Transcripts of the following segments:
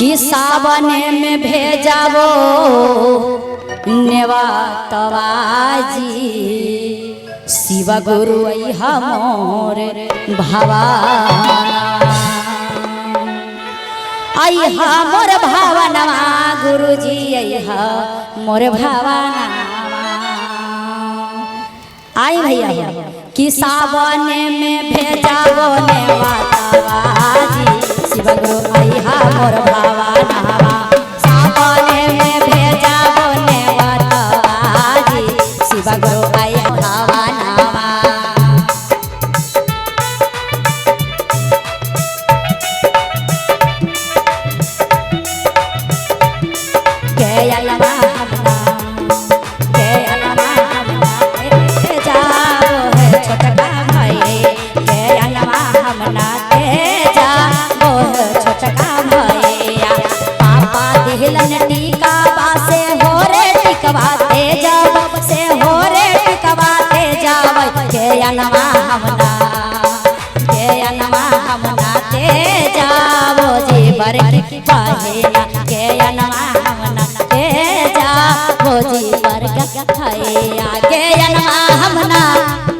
कि सावन में भेजाबो नेवातवाजी शिव गुरु हमोर भावाना अइहा मोर भावनवा गुरुजी अइहा मोर भावना आई भैया कि सावन में भेजाबो नेवातवाजी शिव गुरु अइहा मोर भावना सावन में भेजाबो नेवातवाजी शिव गुरु अइहा भावना टीका बासे हो रे टिकवाते जब से हो रे टिकवाते जब के अनमा हमना ते जावो जी बरकी पाहेला के अनमा हमना ते जावो जी बरका खाया के अनमा हमना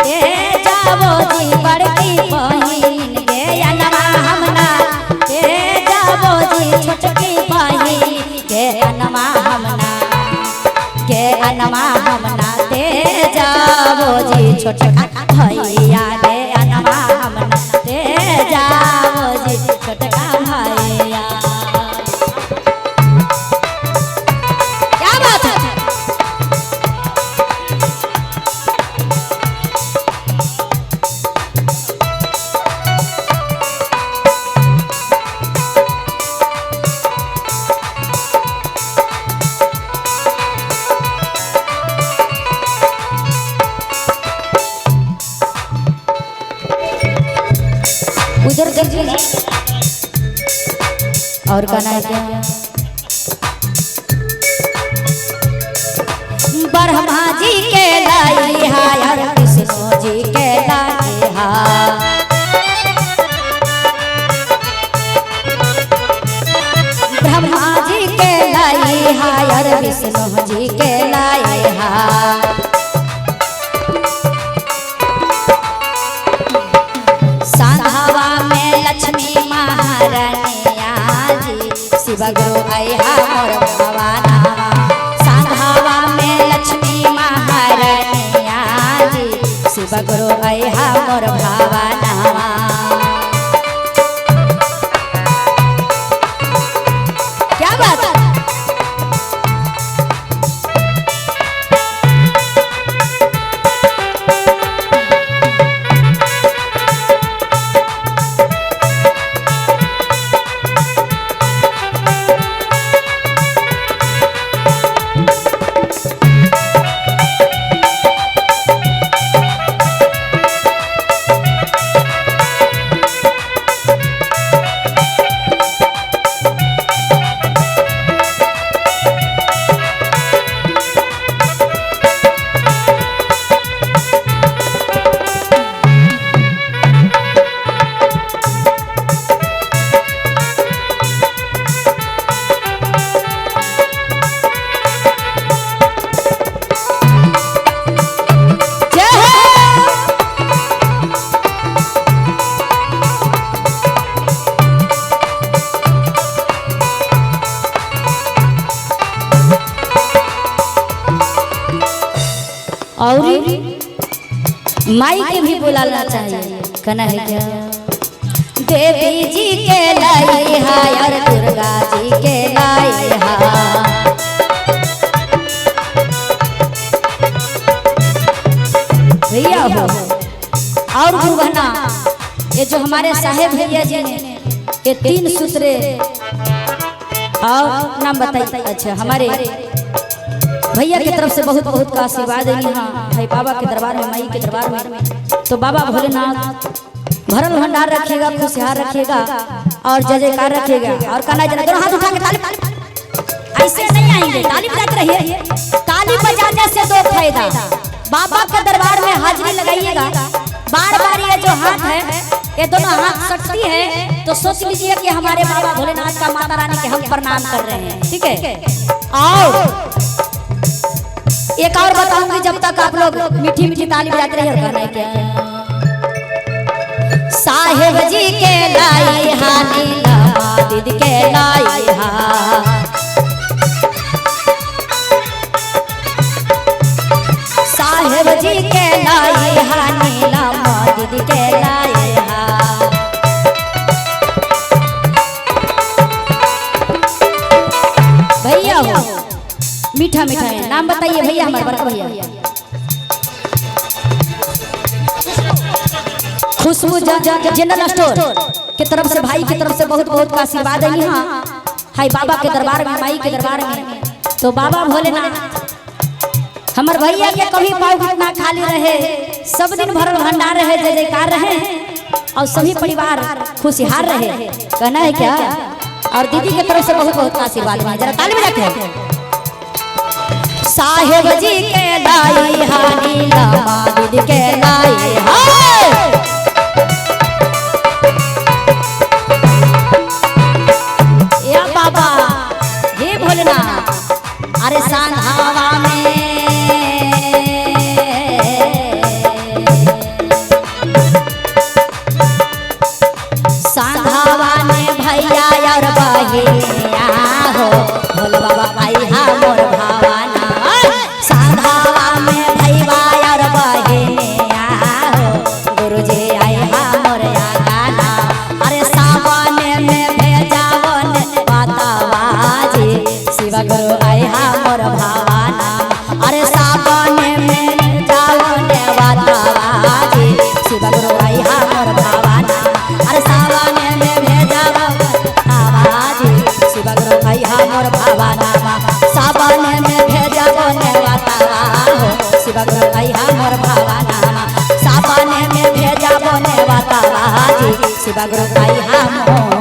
ते जावो जी बरकी पाहिन के अनमा हमना ते जावो जी छोटकी पाहिन के अनमा हमना ते जावो जी छोटका भैया के अनमा हमना ते जावो जी छोटका भैया क्या बात है उधर देखिए और गाना है क्या ब्रह्मा जी के लाई हायर विष्णु जी के लाई हा ब्रह्मा जी के लाई हायर विष्णु जी के लाई हा लक्ष्मी महारानिया जी शिव गुरु अइहा मोर भावना संघवा में लक्ष्मी महारानिया जी शिव गुरु अइहा मोर भावना क्या बात है और माई के भी बुलाना चाहिए कहना है क्या देवी जी के लाई हा और दुर्गा जी के लाई हा भैया हो और गुरुबहना ये जो हमारे साहेब भैया जी ने ये 3 सूत्रे और नाम बताइए अच्छा हमारे भैया की तरफ से बहुत बहुत का आशीर्वाद है यहाँ भाई बाबा के दरबार में माई के दरबार में तो बाबा भोलेनाथ भरल भंडार रखेगा खुशहाल रखेगा और जय जयकार रखेगा और कहना जना दोनों हाथ उठा के ताली ऐसे नहीं आएंगे ताली बजाते रहिए ताली बजाने से 2 फायदा बाबा के दरबार में हाजिरी लगाइएगा बार बार ये जो हाथ है ये दोनों हाथ सटती है तो सोच लीजिए कि हमारे बाबा भोलेनाथ का माता रानी के हम प्रणाम कर रहे हैं। ठीक है, आओ एक और बताऊंगी जब तक आप लोग मीठी मीठी ताली बजाते रहिए। और गाना क्या साहेब जी के लाई हा नीला दीदी के लाई हा, साहेब जी के लाई हा नीला दीदी के लाई हा। भैया हो मीठा मीठा है, नाम बताइए भैया हमारे बड़का भैया। खुशबू जनरल स्टोर के तरफ से भाई की तरफ से बहुत बहुत का आशीर्वाद है यहाँ हाय बाबा के दरबार में, माई के दरबार में। तो बाबा भोलेनाथ हमारे भैया के कभी पाँव ना खाली रहे, सब दिन भरल भंडार रहे, जय जयकार रहे और सभी परिवार खुशहाल रहे, कहना है क्या। और दीदी की तरफ से बहुत बहुत का आशीर्वाद है, जरा ताली बजाते हैं। साहेब जी के लाई हा नीला दीदी के लाई हा, या बाबा हे भोलेनाथ। अरे सांधावा में सांधावा में भैया और बहिया हो, भोले बाबा आई हा मोर भावाना। सांधावा में भैया और बहिया हो, गुरुजी आई हा मोर गाना। अरे सावन में भेजावन बातावाजी, शिव गुरु आई हा मोर भावाना। अरे सावन में जावन बातावाजी, शिव गुरु आई हा मोर भावाना। अरे सावन में भेजावन बातावाजी, शिव गुरु आई हा मोर भावाना। सावन में भेजावन बातावा, शिव गुरु आई हा मोर भावाना। सावन में भेजावन बातावाजी, शिव गुरु आई हा मोर